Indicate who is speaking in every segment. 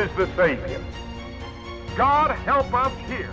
Speaker 1: is the Savior. God help us here.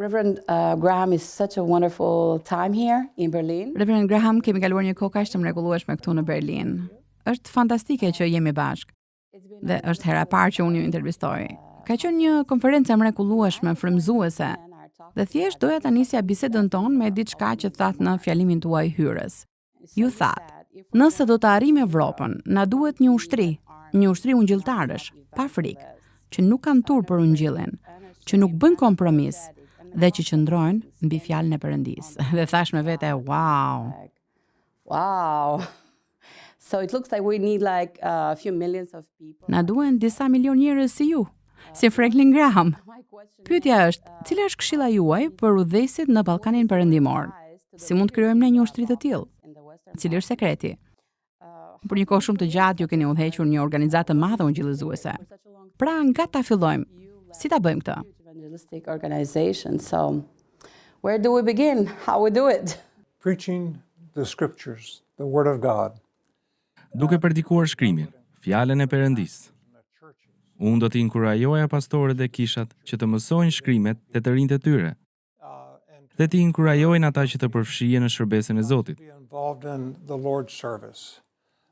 Speaker 2: Reverend Graham, is such a wonderful time here in Berlin.
Speaker 3: Reverend Graham, kemi kaluar një kohë kaq të mrekullueshme këtu në Berlin. Është fantastike që jemi bashkë. Dhe është hera e parë që unë ju intervistoj. Ka qenë një konferencë e mrekullueshme, frymëzuese. Dhe thjesht doja ta nisja bisedën tonë me diçka që thatë në fjalimin tuaj hyrës. Ju thatë, nëse do të arrijmë Evropën, na duhet një ushtri ungjilltarësh, pa frikë, që nuk kanë turp për ungjillin, që nuk bën kompromis, dhe që qëndrojnë mbi fjalën e Perëndisë. Dhe thash me vete, wow.
Speaker 2: Wow. So it looks like we need like a few millions of people.
Speaker 3: Na duhen disa milion njerëz si ju, si Franklin Graham. Pyetja është, cila është këshilla juaj për udhëheqësit në Ballkanin Perëndimor? Si mund të krijojmë ne një ushtri të tillë? Cili është sekreti? Për një kohë shumë të gjatë ju keni udhëhequr një organizatë të madhe ungjillëzuese. Pra, nga ta fillojmë, si ta bëjmë këtë?
Speaker 2: Evangelistic organization. So where do we begin? How we do it?
Speaker 4: Preaching the scriptures, the word of God.
Speaker 5: Duke predikuar shkrimin, fjalën e Perëndisë. Unë do t'i inkurajoja pastorët dhe kishat që të mësojnë shkrimet dhe të rinjtë e tyre. Dhe t'i inkurajojnë ata që të përfshihen në shërbesën e Zotit.
Speaker 4: Be involved in the Lord's service.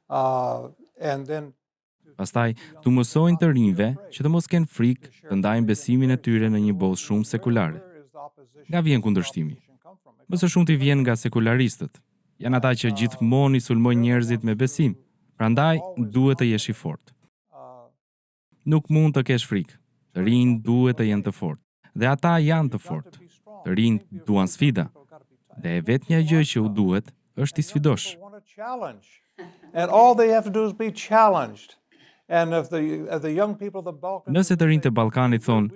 Speaker 4: And then
Speaker 5: Pastaj, t'u mësojnë të rinjve që të mos kenë frikë të ndajnë besimin e tyre në një botë shumë sekulare. Nga vjen kundërshtimi? Më së shumti vjen nga sekularistët. Janë ata që gjithmonë i sulmojnë njerëzit me besim. Prandaj duhet të jesh i fortë. Nuk mund të kesh frikë. Të rinjt duhet të jenë të fortë. Dhe ata janë të fortë. Të rinjt duan sfida. Dhe vetmja gjë që u duhet është i sfidosh.
Speaker 4: and all they have to do is be challenged. And if the young people of the Balkans,
Speaker 5: Nëse të rinjtë e Ballkanit thonë,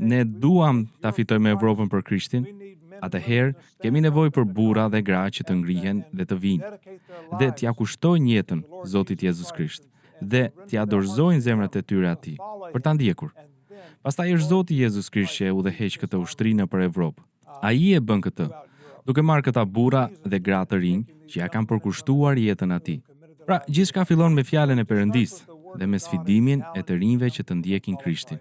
Speaker 5: ne duam ta fitojmë Evropën për Krishtin, atëherë kemi nevojë për burra dhe gra që të ngrihen dhe të vinë, dhe t'ja kushtojnë jetën Zotit Jezus Krisht, dhe t'ja dorëzojnë zemrat e tyre atij, për ta ndjekur. Pastaj është Zoti Jezus Krisht që e udhëheq këtë ushtri nëpër Evropë. Ai e bën këtë, duke marrë këta burra dhe gra të rinj që ja kanë përkushtuar jetën atij. Pra, gjithçka fillon me fjalën e Perëndisë dhe me sfidimin e të rinjve që të ndjekin Krishtin.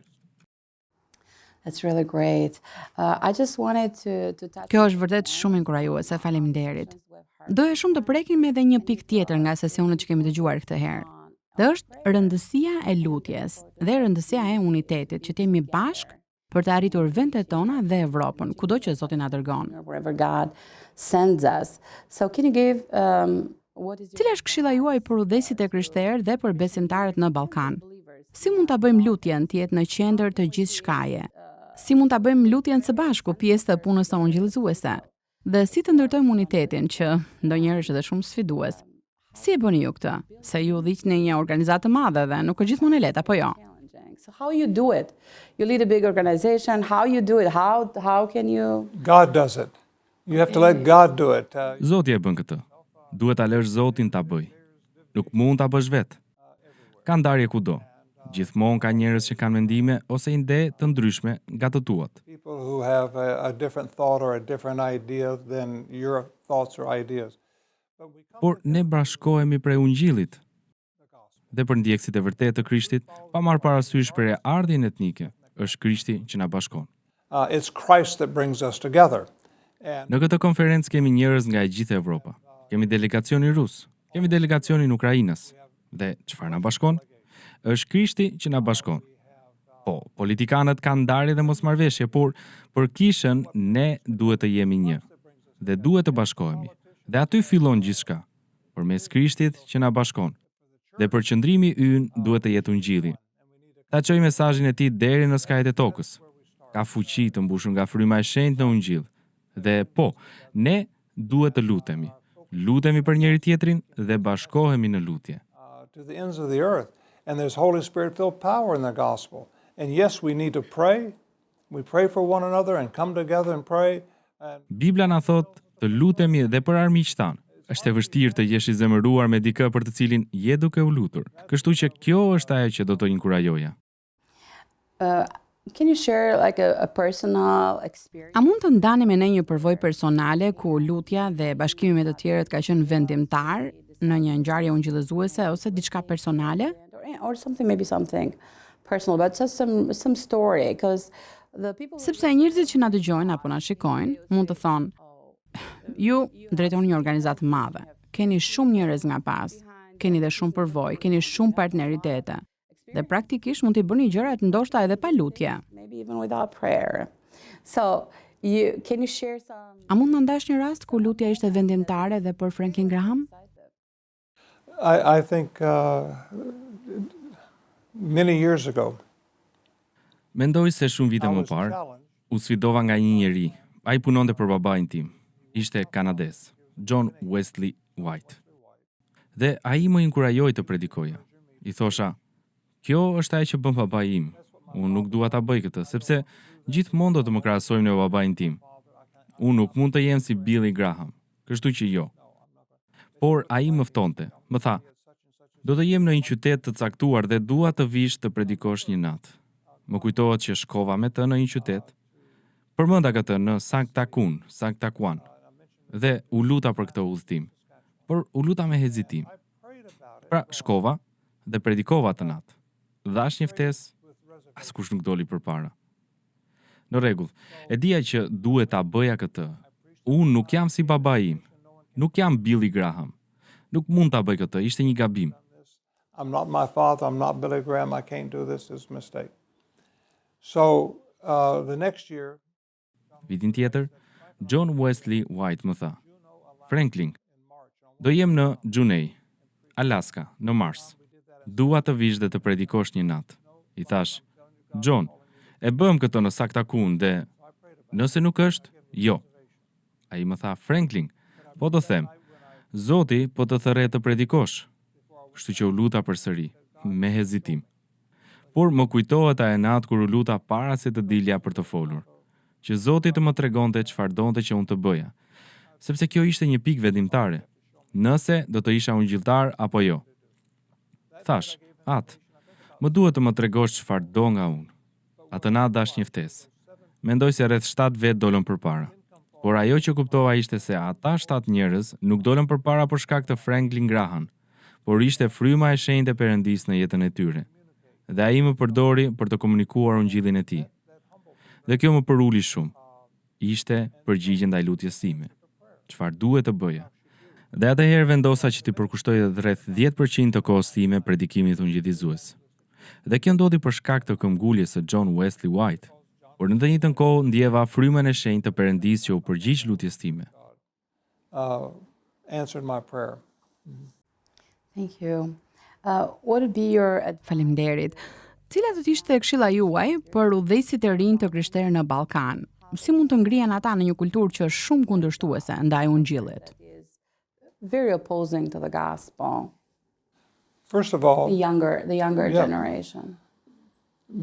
Speaker 2: That's really great. I just wanted to touch.
Speaker 3: Kjo është vërtet shumë inkurajuese, faleminderit. Doja shumë të prekim edhe një pikë tjetër nga sesionet që kemi dëgjuar këtë herë. Dhe është rëndësia e lutjes dhe rëndësia e unitetit, që të jemi bashkë për të arritur vendet tona dhe Evropën, kudo që Zoti na dërgon.
Speaker 2: Wherever God sends us. So can you give what is
Speaker 3: Cila është këshilla juaj për udhëheqësit e krishterë dhe për besimtarët në Ballkan? Si mund ta bëjmë lutjen të jetë në qendër të gjithçkaje? Si mund ta bëjmë lutjen së bashku pjesë të punës së ungjillëzuese? Dhe si të ndërtojmë unitetin që ndonjëherë është edhe shumë sfidues? Si e bëni ju këtë? Se ju udhëhiqni një organizatë të madhe dhe nuk është gjithmonë e lehtë, apo jo?
Speaker 2: challenging? So how you do it? You lead a big organization. How you do it? How can you?
Speaker 4: God does it. You have to let God do it.
Speaker 5: Zoti e bën këtë. Duhet ta lësh Zotin ta bëj. Nuk mund ta bësh vetë. Ka ndarje kudo. Gjithmonë ka njerëz që kanë mendime ose ide të ndryshme nga të tuat.
Speaker 4: People who have a different thought or a different idea than your thoughts or ideas.
Speaker 5: Por ne bashkohemi prej ungjillit. Dhe për ndjekësit e vërtetë të Krishtit, pa marrë parasysh për ardhjen etnike, është Krishti që na bashkon.
Speaker 4: It's Christ that brings us together. And
Speaker 5: Në këtë konferencë kemi njerëz nga e gjithë Evropa. Kemi delegacionin rus, kemi delegacionin Ukrainës. Dhe çfarë na bashkon? Është Krishti që na bashkon. Po, politikanët kanë ndarje dhe mosmarrveshje, por për kishën ne duhet të jemi një. Dhe duhet të bashkohemi. Dhe aty fillon gjithçka, përmes Krishtit që na bashkon. Dhe përqendrimi ynë duhet të jetë ungjilli. Ta çojë mesazhin e tij deri në skajet e tokës. Ka fuqi të mbushur nga fryma e shenjtë në ungjil. Dhe po, ne duhet të lutemi. Lutemi për njëri tjetrin dhe bashkohemi në lutje.
Speaker 4: To the ends of the earth. And there's Holy Spirit-filled power in the gospel. And yes, we need to pray. We pray for one another and come together and pray.
Speaker 5: Bibla na thot të lutemi edhe për armiqtë tanë. Është e vështirë të jesh i zemëruar me dikë për të cilin je duke u lutur. Kështu që kjo është ajo që do të inkurajoja.
Speaker 2: Can you share like a personal experience?
Speaker 3: A mund të ndani me ne një përvojë personale ku lutja dhe bashkimi me të tjerët ka qenë vendimtar në një ngjarje ungjillëzuese ose diçka personale?
Speaker 2: Or something, maybe something personal, but just some story, because the people.
Speaker 3: Sepse njerëzit që na dëgjojnë apo na shikojnë mund të thonë, ju drejtoni një organizatë madhe, keni shumë njerëz nga pas, keni dhe shumë përvojë, keni shumë partneritete, dhe praktikisht mund t'i bëni gjërat ndoshta edhe pa lutje.
Speaker 2: Maybe even without prayer. So, can you share some?
Speaker 3: A mund të ndash një rast ku lutja ishte vendimtare edhe për Franklin Graham?
Speaker 4: I think many years ago,
Speaker 5: Mendoj se shumë vite
Speaker 4: I
Speaker 5: më
Speaker 4: was
Speaker 5: parë,
Speaker 4: challenged.
Speaker 5: u sfidova nga një njeri. Ai punonte për babain tim. Ishte kanadez, John Wesley White. Dhe ai më inkurajoi të predikoja. I thosha, kjo është ajo që bën babai im. Unë nuk dua ta bëj këtë, sepse gjithmonë do të më krahasojmë me babain tim. Unë nuk mund të jem si Billy Graham, kështu që jo. Por ai më ftonte. Më tha, do të jem në një qytet të caktuar dhe dua të vish të predikosh një natë. Më kujtohet që shkova me të në një qytet. Përmenda këtë në Sanktakuan, dhe u luta për këtë udhëtim, por u luta me hezitim. Pra shkova dhe predikova të natë. Dhash një ftesë, askush nuk doli përpara. Në rregull, e dija që duhet ta bëja këtë. Unë nuk jam si babai im, nuk jam Billy Graham. Nuk mund ta bëj këtë, ishte një gabim.
Speaker 4: I'm not my father, I'm not Billy Graham, I can't do this, it's a mistake. So, the next year,
Speaker 5: Vitin tjetër, John Wesley White më tha, Franklin, do jem në Juneau, Alaska, në Mars. Dua të vish dhe të predikosh një natë. I thash, John, e bëm këtë në Sanktakuan dhe nëse nuk është, jo. Ai më tha, Franklin, po të them, Zoti po të thërre të predikosh. Kështu që u luta përsëri, me hezitim. Por më kujtohet ajo natë kur u luta para se të dilja për të folur, që Zoti të më tregonte çfarë donte që unë të bëja, sepse kjo ishte një pikë vendimtare, nëse do të isha ungjilltar apo jo. Thash, më duhet të më tregosh çfarë do nga unë. Atë natë dash një ftesë. Mendoj se rreth 7 vet dolën përpara. Por ajo që kuptova ishte se ata 7 njerëz nuk dolën përpara për shkak të Franklin Graham, por ishte fryma e shenjtë e Perëndisë në jetën e tyre. Dhe ai më përdori për të komunikuar ungjillin e tij. Dhe kjo më përuli shumë. Ishte përgjigje ndaj lutjes time. Çfarë duhet të bëja? Dhe atëherë vendosa që t'i përkushtoj rreth 10% të kohës time predikimit ungjillizues. Dhe kjo ndodhi për shkak të këmbguljes së John Wesley White. Por në të njëjtën kohë ndjeva frymën e shenjtë të Perëndisë që u përgjigj lutjes time.
Speaker 4: answered my prayer.
Speaker 2: Thank you. What would be your
Speaker 3: Faleminderit. Cila do të ishte këshilla juaj për udhëheqësit e rinj të krishterë në Ballkan? Si mund të ngrihen ata në një kulturë që është shumë kundërshtuese ndaj ungjillit?
Speaker 2: very opposing to the gospel?
Speaker 4: First of all,
Speaker 2: The younger
Speaker 4: Yeah.
Speaker 2: generation.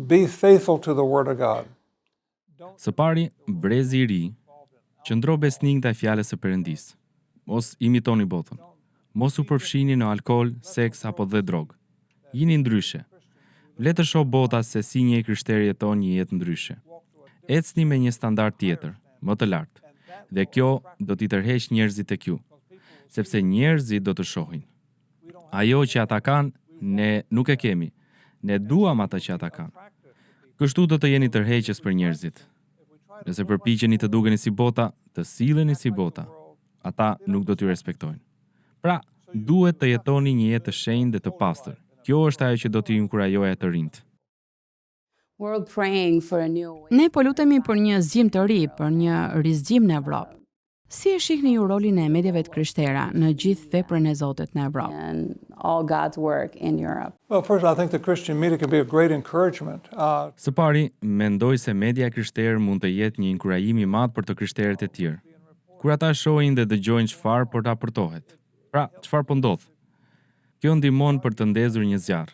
Speaker 4: be faithful to the Word of God.
Speaker 5: Së pari, brezi i ri, qëndro besnik ndaj fjalës së Perëndisë. Mos imitoni botën. Mos u përfshini në alkool, seks apo dhe drogë. Jini ndryshe. Le të shoh bota se si një krishteri jeton një jetë ndryshe. Ecni me një standard tjetër, më të lartë. Dhe kjo do t'i tërheqë njerëzit tek ju, sepse njerëzit do të shohin. Ajo që ata kanë, ne nuk e kemi. Ne duam ata që ata kanë. Kështu do të jeni tërheqës për njerëzit. Nëse përpiqeni të dukeni si bota, të silleni si bota, ata nuk do t'ju respektojnë. Pra, duhet të jetoni një jetë të shenjtë dhe të pastër. Kjo është ajo që do t'i inkurajoja të rinjt.
Speaker 2: We're all praying for a new way.
Speaker 3: Ne po lutemi për një zgjim të ri, për një rizgjim në Evropë. Si e shihni ju rolin e medjave të krishtera në gjithë veprën e Zotit në Evropë?
Speaker 2: And all God's work in Europe.
Speaker 4: Well, first, I think the Christian media can be a great encouragement.
Speaker 5: Së pari, mendoj se media krishterë mund të jetë një inkurajim i madh për të krishterët e tjerë. kur ata shohin dhe dëgjojnë çfarë po raportohet. Pra, çfarë po ndodh? Kjo ndihmon për të ndezur një zjarr.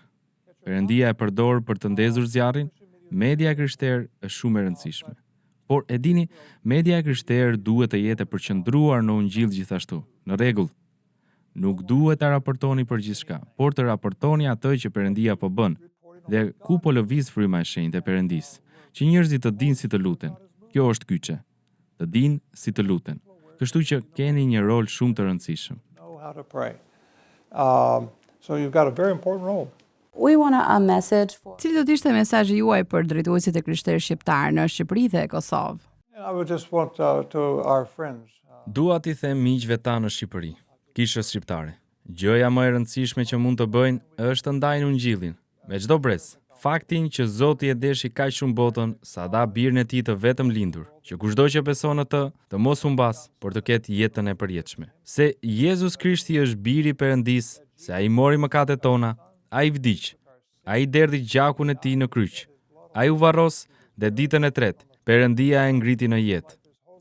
Speaker 5: Perëndia e përdor për të ndezur zjarrin. Media e krishterë është shumë e rëndësishme. Por e dini, media e krishterë duhet të jetë e përqendruar në Ungjill gjithashtu. Në rregull. Nuk duhet ta raportoni për gjithçka, por të raportoni atë që Perëndia po bën dhe ku po lëviz fryma e shenjtë e Perëndisë, që njerëzit të dinë si të luten. Kjo është kyçe. Të dinë si të luten. Kështu që keni një rol shumë të rëndësishëm.
Speaker 4: Know how to pray. So you've got a very important role.
Speaker 2: We want a message for
Speaker 3: Cili do të ishte mesazhi juaj për drejtuesit e krishterë shqiptar në Shqipëri dhe Kosovë?
Speaker 4: And I would just want to our friends.
Speaker 5: Dua t'i them miqve ta në Shqipëri, kishës shqiptare. Gjëja më e rëndësishme që mund të bëjnë është të ndajnë Ungjillin, me çdo brez. Faktin që Zoti e deshi kaq shumë botën sa dha birin e tij të vetëm lindur, që kushdo që beson në të mos humbas, por të ketë jetën e përjetshme. Se Jezus Krishti është biri i Perëndisë, se ai mori mëkatet tona, ai vdiq, ai derdhi gjakun e tij në kryq, ai u varros dhe ditën e tretë Perëndia e ngriti në jetë.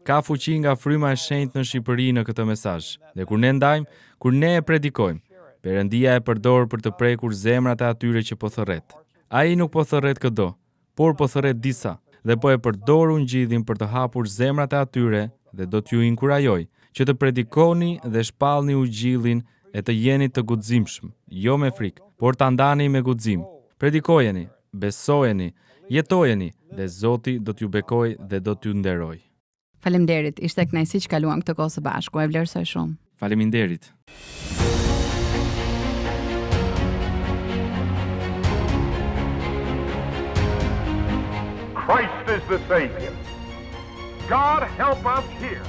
Speaker 5: Ka fuqi nga fryma e shenjtë në Shqipëri në këtë mesazh. Dhe kur ne ndajmë, kur ne e predikojmë, Perëndia e përdor për të prekur zemrat e atyre që po thërret. Ai nuk po thërret çdo, por po thërret disa dhe po e përdor Ungjillin për të hapur zemrat e atyre dhe do t'ju inkurajoj që të predikoni dhe shpallni Ungjillin e të jeni të guximshëm, jo me frikë, por ta ndani me guxim. Predikojeni, besojeni, jetojeni dhe Zoti do t'ju bekojë dhe do t'ju nderoj.
Speaker 3: Faleminderit, ishte kënaqësi që kaluam këtë kohë së bashku. E vlerësoj shumë.
Speaker 5: Faleminderit.
Speaker 1: Christ is the Savior. God help us here.